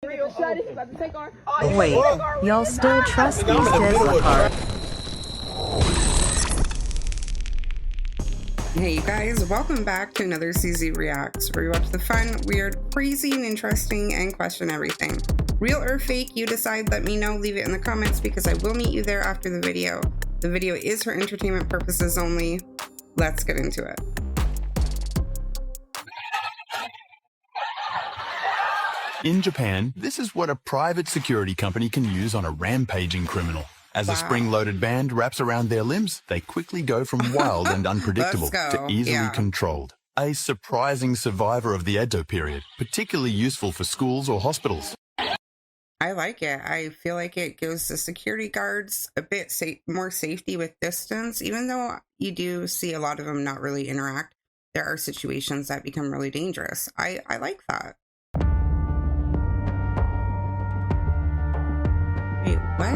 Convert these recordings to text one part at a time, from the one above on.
Wait, y'all still trust these kids? Hey you guys, welcome back to another CZ Reacts, where we watch the fun, weird, crazy, and interesting, and question everything. Real or fake, you decide, let me know, leave it in the comments, because I will meet you there after the video. The video is for entertainment purposes only. Let's get into it. In Japan, this is what a private security company can use on a rampaging criminal. As a spring-loaded band wraps around their limbs, they quickly go from wild and unpredictable to easily controlled. A surprising survivor of the Edo period, particularly useful for schools or hospitals. I like it. I feel like it gives the security guards a bit more safety with distance. Even though you do see a lot of them not really interact, there are situations that become really dangerous. I like that. Wait, what?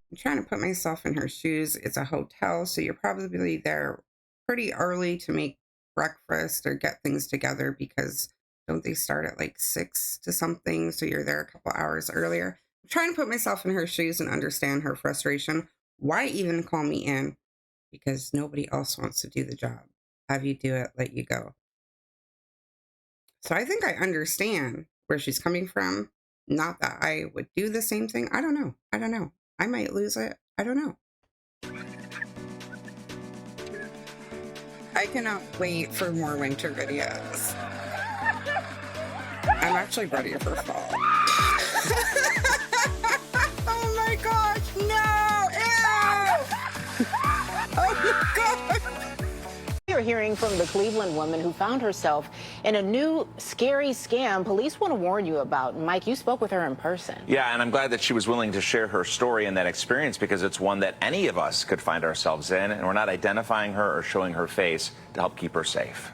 I'm trying to put myself in her shoes. It's a hotel, so you're probably there pretty early to make breakfast or get things together, because don't they start at like 6 to something? So you're there a couple hours earlier. I'm trying to put myself in her shoes and understand her frustration. Why even call me in? Because nobody else wants to do the job. Have you do it, let you go. So I think I understand where she's coming from. Not that I would do the same thing. I don't know. I don't know. I might lose it. I don't know. I cannot wait for more winter videos. I'm actually ready for fall. Oh my gosh, no! Ew! Oh my god! You're hearing from the Cleveland woman who found herself in a new scary scam police want to warn you about. Mike, you spoke with her in person. Yeah, and I'm glad that she was willing to share her story and that experience, because it's one that any of us could find ourselves in, and we're not identifying her or showing her face to help keep her safe.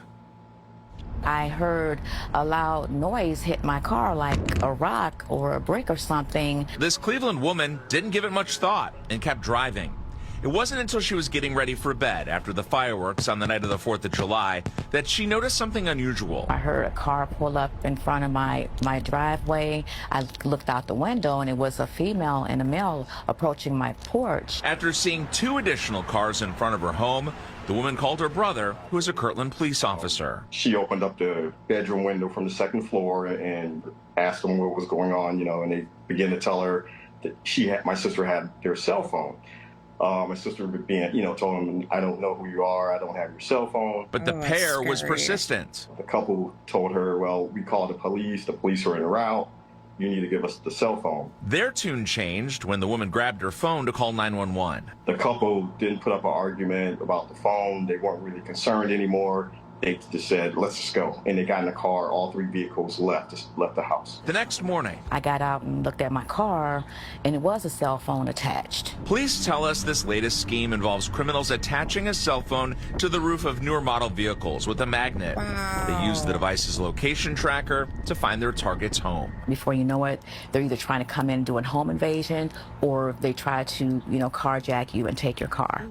I heard a loud noise hit my car, like a rock or a brick or something. This Cleveland woman didn't give it much thought and kept driving. It wasn't until she was getting ready for bed after the fireworks on the night of the 4th of July that she noticed something unusual. I heard a car pull up in front of my driveway. I looked out the window, and it was a female and a male approaching my porch. After seeing 2 additional cars in front of her home, the woman called her brother, who is a Kirtland police officer. She opened up the bedroom window from the 2nd floor and asked them what was going on, and they began to tell her that my sister had their cell phone. My sister being, told him, I don't know who you are, I don't have your cell phone. But the pair was persistent. The couple told her, well, we called the police are en route, you need to give us the cell phone. Their tune changed when the woman grabbed her phone to call 911. The couple didn't put up an argument about the phone, they weren't really concerned anymore. They just said, let's just go. And they got in the car. All 3 vehicles left the house. The next morning, I got out and looked at my car, and it was a cell phone attached. Police tell us this latest scheme involves criminals attaching a cell phone to the roof of newer model vehicles with a magnet. Wow. They use the device's location tracker to find their target's home. Before you know it, they're either trying to come in and do a home invasion, or they try to, carjack you and take your car.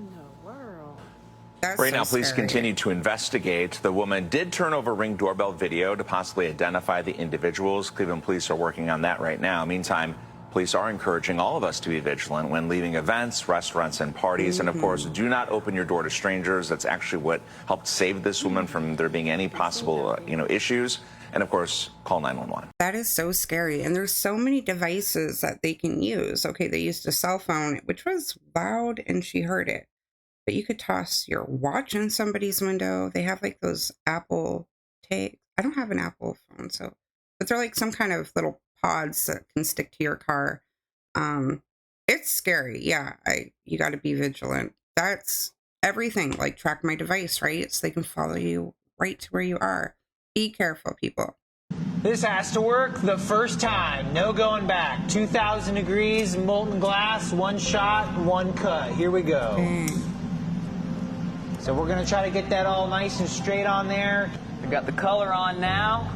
Right now, police continue to investigate. The woman did turn over Ring doorbell video to possibly identify the individuals. Cleveland police are working on that right now. Meantime, police are encouraging all of us to be vigilant when leaving events, restaurants, and parties. And of course, do not open your door to strangers. That's actually what helped save this woman from there being any possible, issues. And of course, call 911. That is so scary. And there's so many devices that they can use. Okay, they used a cell phone, which was loud, and she heard it. But you could toss your watch in somebody's window. They have like those Apple tags. I don't have an Apple phone, but they're like some kind of little pods that can stick to your car. It's scary. Yeah, you got to be vigilant. That's everything. Like, track my device, right? So they can follow you right to where you are. Be careful, people. This has to work the first time. No going back. 2,000 degrees, molten glass, 1 shot, 1 cut. Here we go. So we're going to try to get that all nice and straight on there. We got the color on now.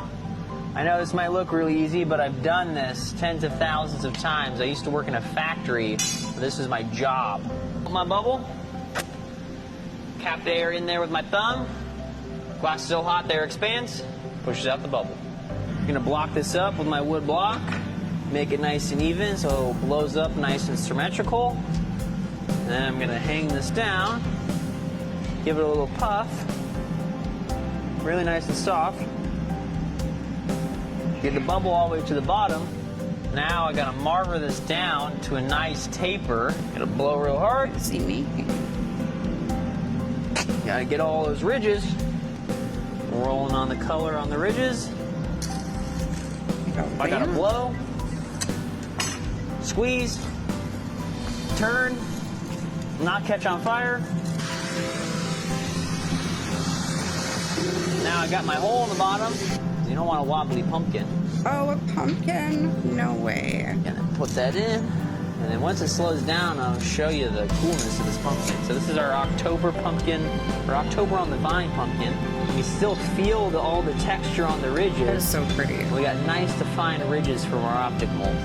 I know this might look really easy, but I've done this tens of thousands of times. I used to work in a factory. This is my job. My bubble. Cap the air in there with my thumb. Glass is so hot the air expands, pushes out the bubble. I'm gonna block this up with my wood block. Make it nice and even so it blows up nice and symmetrical. And then I'm gonna hang this down. Give it a little puff. Really nice and soft. Get the bubble all the way to the bottom. Now I gotta marver this down to a nice taper. Gotta blow real hard. See me? Gotta get all those ridges. Rolling on the color on the ridges. I gotta blow. Squeeze. Turn. Not catch on fire. Now I got my hole in the bottom. You don't want a wobbly pumpkin. Oh, a pumpkin? No way. Gonna put that in. And then once it slows down, I'll show you the coolness of this pumpkin. So this is our October pumpkin, or October on the Vine pumpkin. You still feel all the texture on the ridges. That is so pretty. We got nice defined ridges from our optic mold.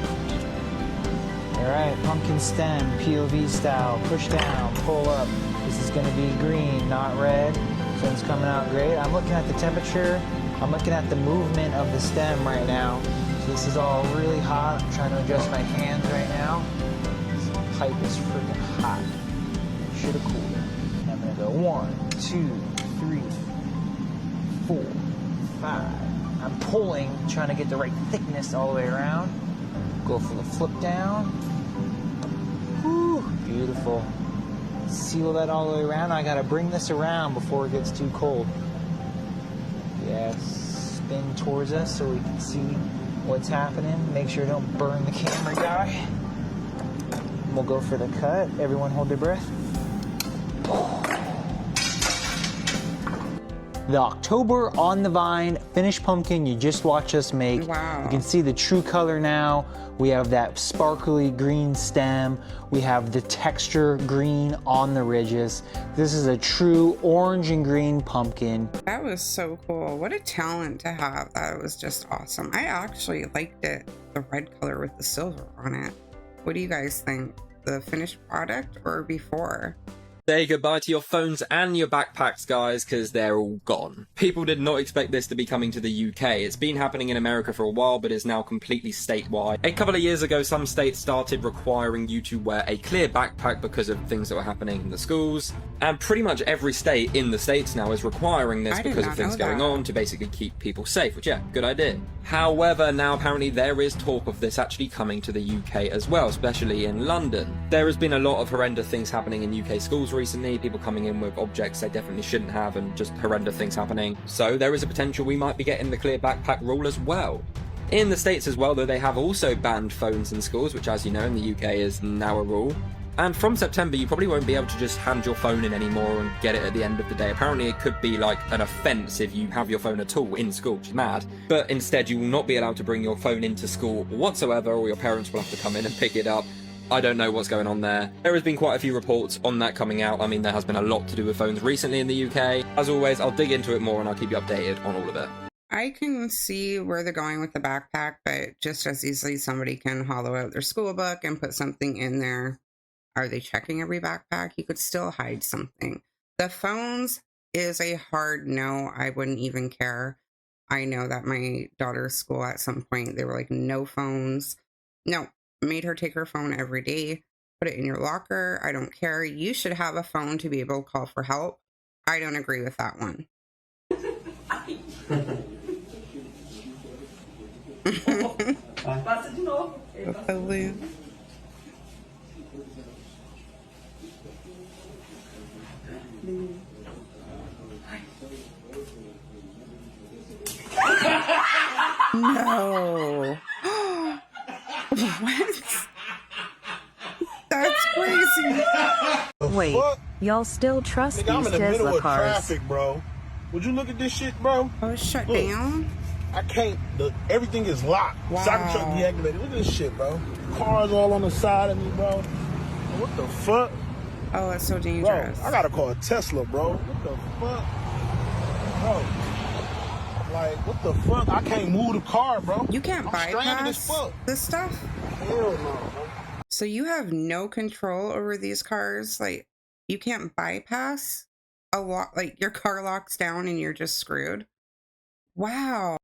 All right, pumpkin stem, POV style, push down, pull up. This is gonna be green, not red. Sun's coming out great. I'm looking at the temperature. I'm looking at the movement of the stem right now. So this is all really hot. I'm trying to adjust my hands right now. This pipe is freaking hot. Should have cooled it. I'm gonna go 1, 2, 3, 4, 5. I'm pulling, trying to get the right thickness all the way around. Go for the flip down. Whew, beautiful. Seal that all the way around. I gotta bring this around before it gets too cold. Yes, spin towards us so we can see what's happening. Make sure you don't burn the camera guy. We'll go for the cut. Everyone hold their breath. The October on the Vine finished pumpkin you just watched us make. Wow. You can see the true color now. We have that sparkly green stem. We have the texture green on the ridges. This is a true orange and green pumpkin. That was so cool. What a talent to have. That was just awesome. I actually liked it, the red color with the silver on it. What do you guys think? The finished product or before? Say goodbye to your phones and your backpacks, guys, because they're all gone. People did not expect this to be coming to the UK. It's been happening in America for a while, but is now completely statewide. A couple of years ago, some states started requiring you to wear a clear backpack because of things that were happening in the schools. And pretty much every state in the States now is requiring this because of things going on to basically keep people safe, which, yeah, good idea. However, now apparently there is talk of this actually coming to the UK as well, especially in London. There has been a lot of horrendous things happening in UK schools recently, people coming in with objects they definitely shouldn't have and just horrendous things happening. So there is a potential we might be getting the clear backpack rule as well. In the States as well, though, they have also banned phones in schools, which, as you know, in the UK is now a rule. And from September, you probably won't be able to just hand your phone in anymore and get it at the end of the day. Apparently, it could be like an offence if you have your phone at all in school, which is mad. But instead, you will not be allowed to bring your phone into school whatsoever, or your parents will have to come in and pick it up. I don't know what's going on there. There has been quite a few reports on that coming out. I mean, there has been a lot to do with phones recently in the UK. As always, I'll dig into it more and I'll keep you updated on all of it. I can see where they're going with the backpack, but just as easily somebody can hollow out their school book and put something in there. Are they checking every backpack? You could still hide something. The phones is a hard no. I wouldn't even care. I know that my daughter's school at some point, they were like, no phones. No, made her take her phone every day. Put it in your locker. I don't care. You should have a phone to be able to call for help. I don't agree with that one. No. What? That's crazy. Wait, y'all still trust Nigga, I'm these in the middle Tesla of cars? traffic, bro. Would you look at this shit, bro? Oh, it's shut down? I can't. Everything is locked. Wow. Cybertruck deactivated. Look at this shit, bro. Cars all on the side of me, bro. What the fuck? Oh, it's so dangerous. Bro, I gotta call Tesla, bro. What the fuck? Bro. like, what the fuck? I can't move the car, bro. You can't bypass this stuff? Hell no, bro. So you have no control over these cars? Like, you can't bypass a lot? Like, your car locks down and you're just screwed? Wow.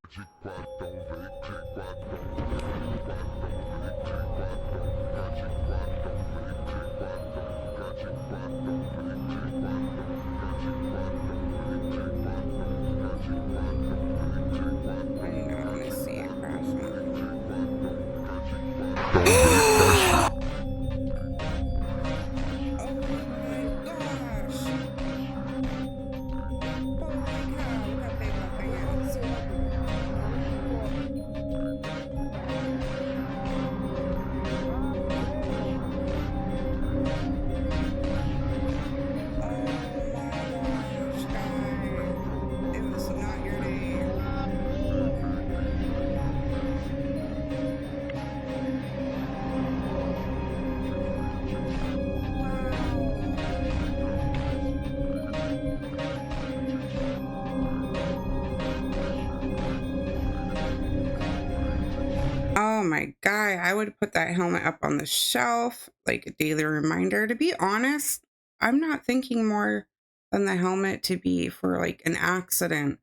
Oh my God, I would put that helmet up on the shelf, like a daily reminder. To be honest, I'm not thinking more than the helmet to be for like an accident.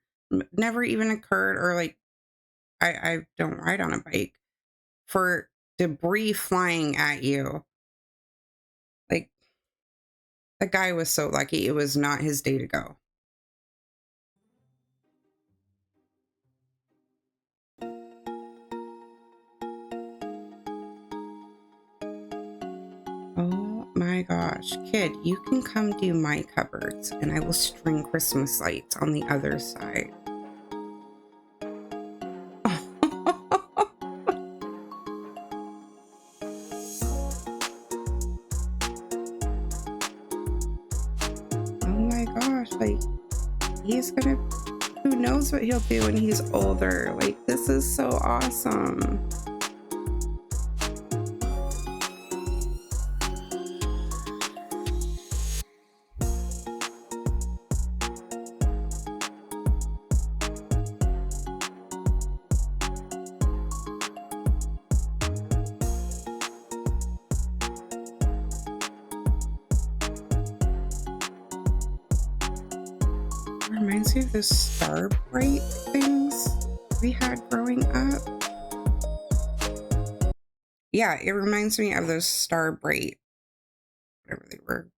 Never even occurred, or like, I don't ride on a bike, for debris flying at you. Like, the guy was so lucky it was not his day to go. Oh my gosh, kid, you can come do my cupboards and I will string Christmas lights on the other side. Oh my gosh, like, he's gonna, who knows what he'll do when he's older. Like, this is so awesome. Reminds me of those star bright things we had growing up. Yeah, it reminds me of those star bright, whatever they were.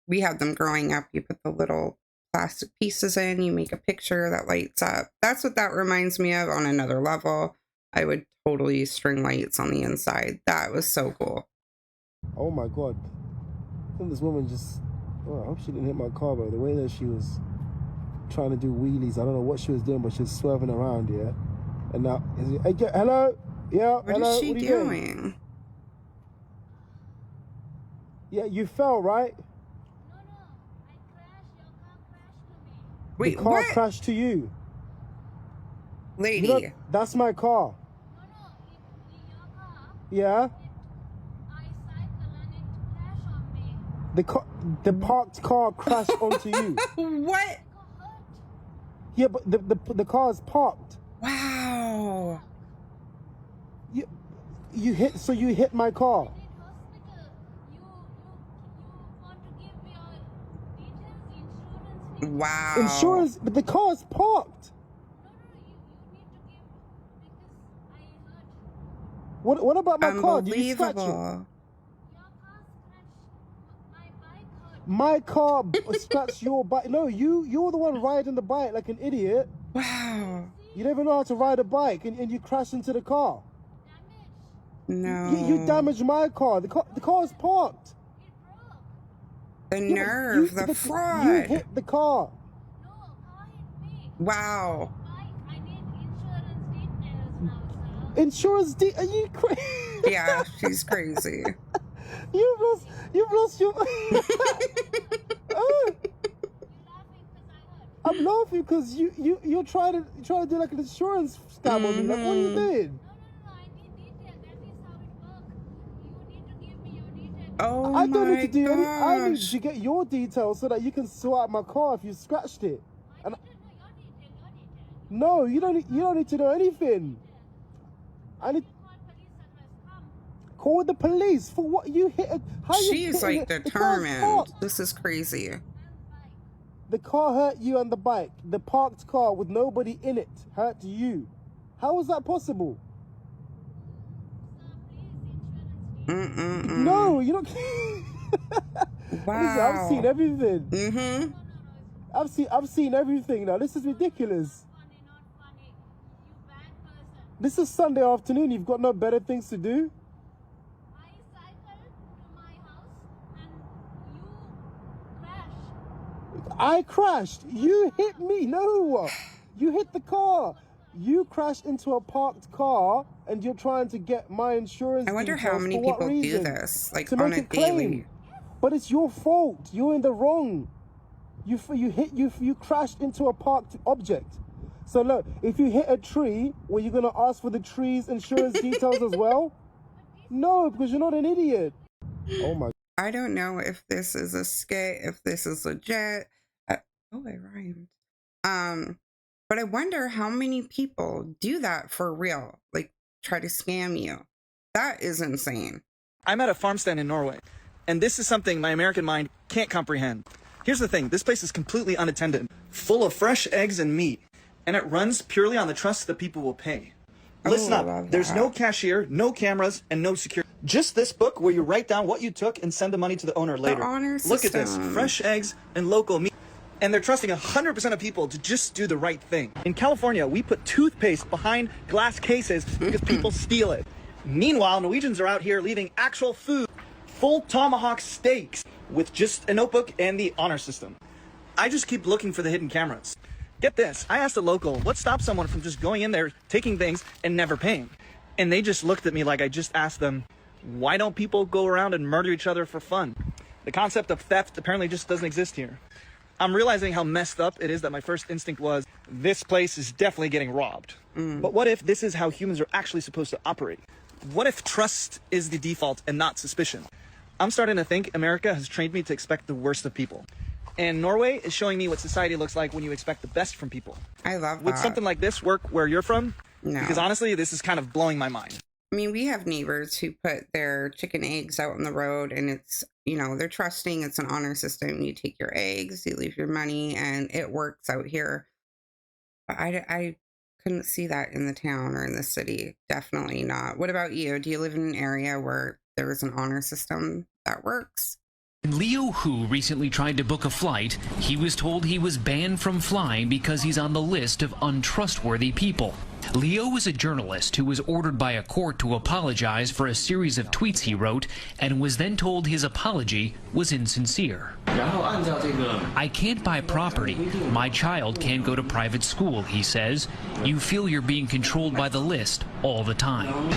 We had them growing up. You put the little plastic pieces in, you make a picture that lights up. That's what that reminds me of on another level. I would totally string lights on the inside. That was so cool. Oh my God. I think this woman just, oh, I hope she didn't hit my car, bro. The way that she was trying to do wheelies, I don't know what she was doing, but she was swerving around, yeah. And now, hey, hello? Yeah, what hello? Is she doing? Yeah, you fell, right? No, I crashed. Your car crashed to me. Wait, the car what? crashed to you. Lady. You know, that's my car. No, your car. Yeah? I cycle and it crashed on me. The parked car crashed onto you. What? Yeah, but the car is parked. Wow. You hit my car. I need hospital. You want to give me your details, insurance? Wow. Insurance, but the car is parked. No, you need to give, because I hurt. What about my car? Did you scratch it? Your car scratched my bike hurt. My car scratched your bike. No, you're the one riding the bike like an idiot. Wow. You never know how to ride a bike, and you crash into the car. No. You damaged my car. The car is parked. The nerve, the fraud. You hit the car. No, car hit me. Wow. I need insurance details now, sir. Insurance are you crazy? Yeah, she's crazy. You've lost your. I'm laughing because you're trying to do like an insurance scam on me. Like, what are you doing? No, I need details. That is how it works. You need to give me your details. Oh I don't my need to do any. I need gosh. to get your details so that you can sort out my car if you scratched it. I need to know your details. No, you don't need to know anything. I need call the police for what you hit. How you She's like determined. This is crazy. The car hurt you on the bike. The parked car with nobody in it hurt you. How is that possible? No, you don't. Wow. Listen, I've seen everything. I've seen everything now. This is ridiculous. This is Sunday afternoon. You've got no better things to do. I cycled to my house and you crashed. I crashed. You hit me. No, you hit the car. You crashed into a parked car, and you're trying to get my insurance. I wonder how many people do this, like on a daily. But it's your fault. You're in the wrong. You crashed into a parked object. So look, if you hit a tree, were you gonna ask for the tree's insurance details as well? No, because you're not an idiot. Oh my. I don't know if this is a skit, if this is legit. Oh, I rhymed. But I wonder how many people do that for real, like try to scam you. That is insane. I'm at a farm stand in Norway, and this is something my American mind can't comprehend. Here's the thing, this place is completely unattended, full of fresh eggs and meat, and it runs purely on the trust that people will pay. Listen up, there's no cashier, no cameras, and no security. Just this book where you write down what you took and send the money to the owner later. The honor Look at this, system. fresh eggs and local meat. And they're trusting 100% of people to just do the right thing. In California, we put toothpaste behind glass cases because people steal it. Meanwhile, Norwegians are out here leaving actual food, full tomahawk steaks, with just a notebook and the honor system. I just keep looking for the hidden cameras. Get this, I asked a local, what stops someone from just going in there, taking things, and never paying? And they just looked at me like I just asked them, why don't people go around and murder each other for fun? The concept of theft apparently just doesn't exist here. I'm realizing how messed up it is that my first instinct was, this place is definitely getting robbed. But what if this is how humans are actually supposed to operate? What if trust is the default and not suspicion? I'm starting to think America has trained me to expect the worst of people. And Norway is showing me what society looks like when you expect the best from people. I love that. Would something like this work where you're from? No. Because honestly, this is kind of blowing my mind. I mean, we have neighbors who put their chicken eggs out on the road, and it's, you know, they're trusting. It's an honor system. You take your eggs, you leave your money, and it works out here. But I couldn't see that in the town or in the city. Definitely not. What about you? Do you live in an area where there is an honor system that works? Leo Hu recently tried to book a flight. He was told he was banned from flying because he's on the list of untrustworthy people. Leo is a journalist who was ordered by a court to apologize for a series of tweets he wrote and was then told his apology was insincere. I can't buy property. My child can't go to private school, he says. You feel you're being controlled by the list all the time.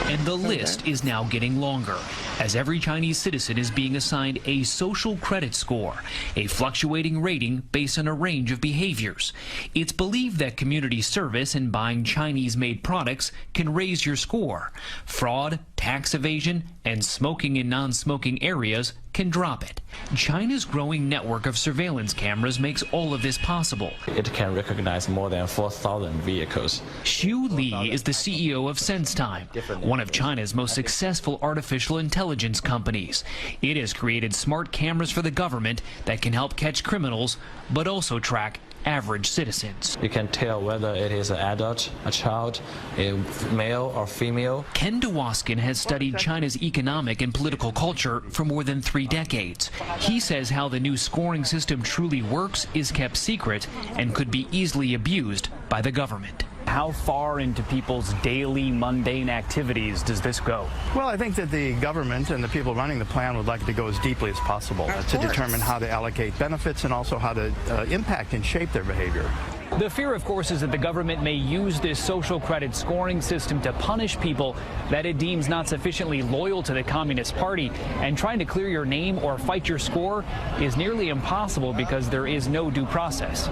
And the list is now getting longer, as every Chinese citizen is being assigned a social credit score, a fluctuating rating based on a range of behaviors. It's believed that community service and buying Chinese-made products can raise your score. Fraud, tax evasion, and smoking in non-smoking areas can drop it. China's growing network of surveillance cameras makes all of this possible. It can recognize more than 4,000 vehicles. Xu Li is the CEO of SenseTime, one of China's most successful artificial intelligence companies. It has created smart cameras for the government that can help catch criminals, but also track average citizens. You can tell whether it is an adult, a child, a male or female. Ken DeWaskin has studied China's economic and political culture for more than 3 decades. He says how the new scoring system truly works is kept secret and could be easily abused by the government. How far into people's daily mundane activities does this go? Well, I think that the government and the people running the plan would like to go as deeply as possible to determine how to allocate benefits and also how to impact and shape their behavior. The fear, of course, is that the government may use this social credit scoring system to punish people that it deems not sufficiently loyal to the Communist Party. And trying to clear your name or fight your score is nearly impossible because there is no due process.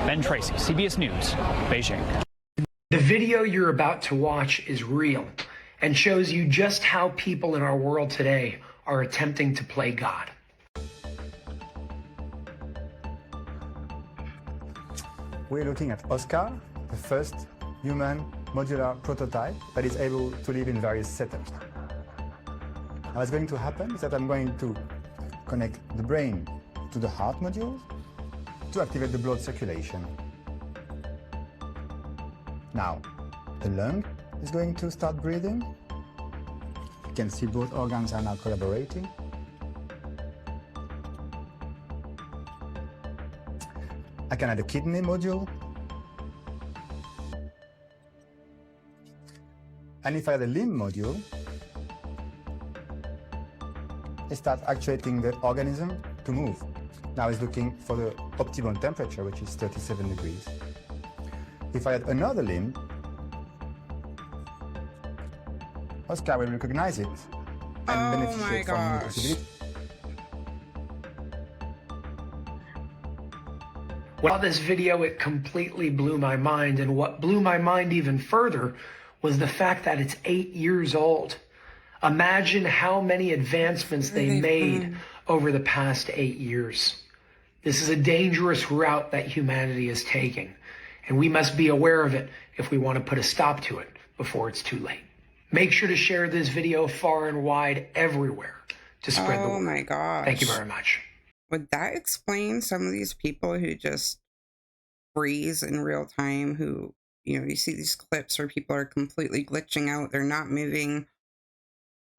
Ben Tracy, CBS News, Beijing. The video you're about to watch is real and shows you just how people in our world today are attempting to play God. we're looking at Oscar, the first human modular prototype that is able to live in various setups. Now, what's going to happen is that I'm going to connect the brain to the heart module to activate the blood circulation. Now, the lung is going to start breathing. You can see both organs are now collaborating. I can add a kidney module. And if I add a limb module, it starts actuating the organism to move. Now it's looking for the optimum temperature, which is 37 degrees. If I add another limb, Oscar will recognize it and benefit from new possibilities. Well, this video, it completely blew my mind, and what blew my mind even further was the fact that it's 8 years old. Imagine how many advancements they made over the past 8 years. This is a dangerous route that humanity is taking, and we must be aware of it if we want to put a stop to it before it's too late. Make sure to share this video far and wide everywhere to spread the word. Oh my gosh. Thank you very much. Would that explain some of these people who just freeze in real time, who, you know, you see these clips where people are completely glitching out, they're not moving.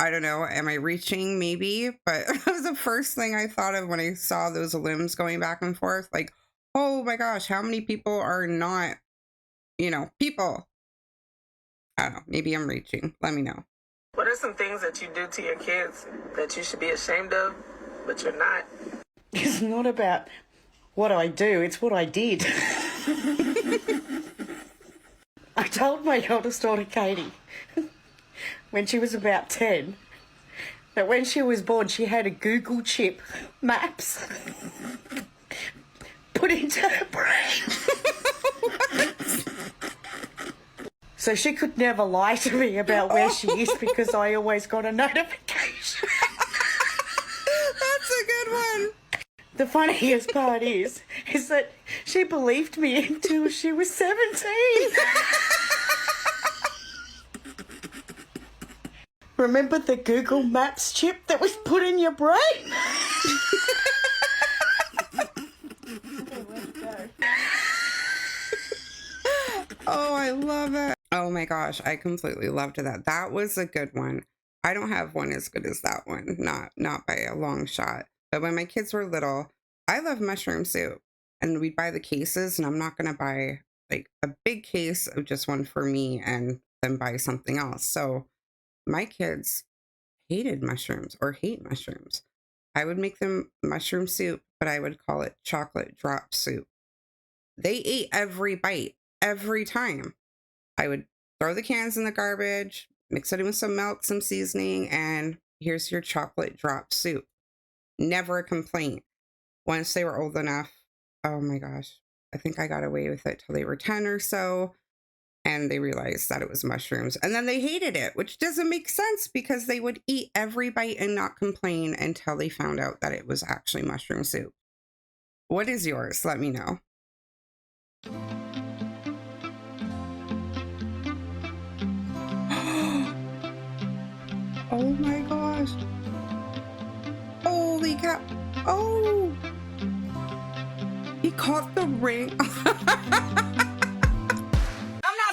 I don't know, am I reaching? Maybe, but that was the first thing I thought of when I saw those limbs going back and forth. Like, oh my gosh, how many people are not, you know, people? I don't know, maybe I'm reaching. Let me know. What are some things that you do to your kids that you should be ashamed of, but you're not? It's not about what I do, it's what I did. I told my eldest daughter, Katie, when she was about 10, that when she was born, she had a Google chip, maps, put into her brain. So she could never lie to me about where she is because I always got a notification. That's a good one. The funniest part is that she believed me until she was 17. Remember the Google Maps chip that was put in your brain? Oh, I love it. Oh my gosh, I completely loved that. That was a good one. I don't have one as good as that one, not by a long shot. But when my kids were little, I love mushroom soup, and we'd buy the cases, and I'm not going to buy like a big case of just one for me and then buy something else. So my kids hated mushrooms or hate mushrooms. I would make them mushroom soup, but I would call it chocolate drop soup. They ate every bite, every time. I would throw the cans in the garbage, mix it in with some milk, some seasoning, and here's your chocolate drop soup. Never a complaint. Once they were old enough, oh my gosh, I think I got away with it till they were 10 or so, and they realized that it was mushrooms. And then they hated it, which doesn't make sense because they would eat every bite and not complain until they found out that it was actually mushroom soup. What is yours? Let me know. Oh my gosh. Holy cow. Oh. He caught the ring. I'm not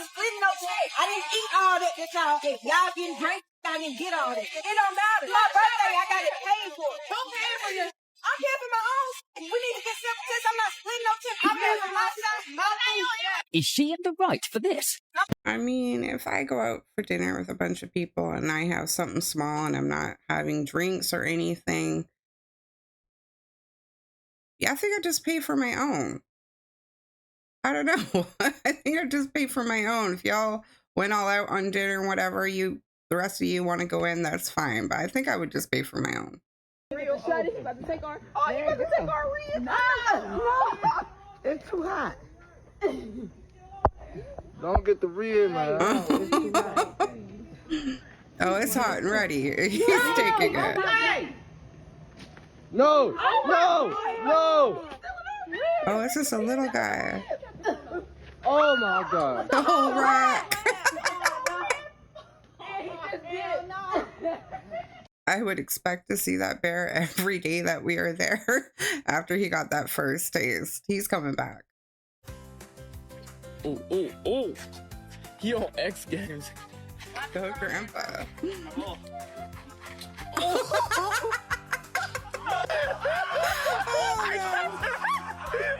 splitting no check. I didn't eat all that y'all get. Y'all getting drink. I didn't get all that. It don't matter. My birthday, I got it paid for. Who paid for you? I'm paying for my own. We need to get simple since I'm not splitting no check. I'm paying for my stuff. My food. Is she in the right for this? I mean, if I go out for dinner with a bunch of people and I have something small and I'm not having drinks or anything, yeah, I think I'd just pay for my own. I don't know. I think I'd just pay for my own. If y'all went all out on dinner and whatever, the rest of you want to go in, that's fine. But I think I would just pay for my own. Real shut it. About to take our. Oh, you about to take our ribs? No, it's too hot. Don't get the rib, man. Oh, it's hot and ready. He's taking it. No, no, no. Oh, it's just a little guy. Oh my God. The whole rack. I would expect to see that bear every day that we are there after he got that first taste. He's coming back. Oh, oh, oh. Yo, X Games. Go, Grandpa.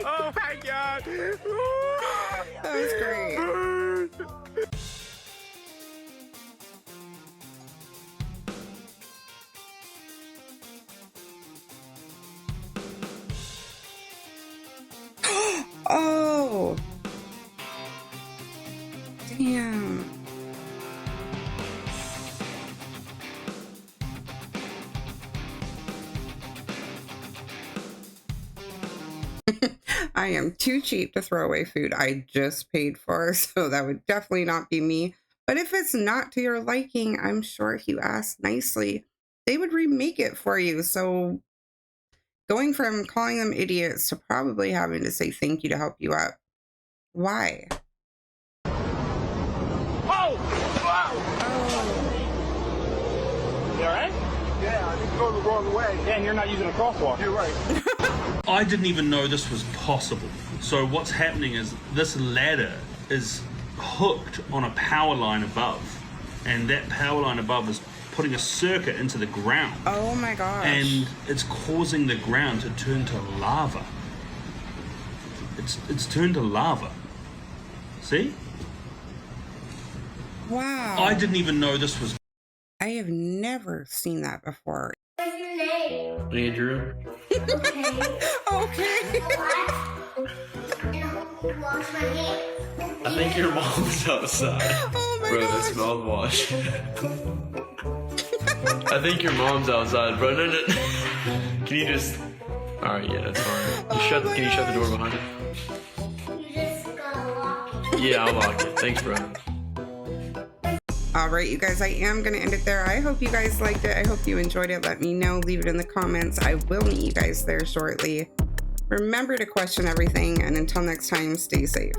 Oh my God. That was great. Oh. Damn. I am too cheap to throw away food I just paid for, so that would definitely not be me. But if it's not to your liking, I'm sure if you asked nicely, they would remake it for you. So going from calling them idiots to probably having to say thank you to help you out. Why? Oh! Wow! You alright? Yeah, I think you're going the wrong way. And you're not using a crosswalk. You're right. I didn't even know this was possible. So what's happening is this ladder is hooked on a power line above, and that power line above is putting a circuit into the ground. Oh my gosh. And it's causing the ground to turn to lava. It's turned to lava. See? Wow. I didn't even know this was. I have never seen that before. What's your name? Andrew. Okay. Wash my hands. I think your mom's outside. Oh my bro, gosh. that smells wash. I think your mom's outside, bro. No. Can you just... Alright, yeah, that's fine. Can you shut the door behind you? You just gotta lock it. Yeah, I'll lock it. Thanks, bro. All right, you guys, I am going to end it there. I hope you guys liked it. I hope you enjoyed it. Let me know. Leave it in the comments. I will meet you guys there shortly. Remember to question everything, and until next time, stay safe.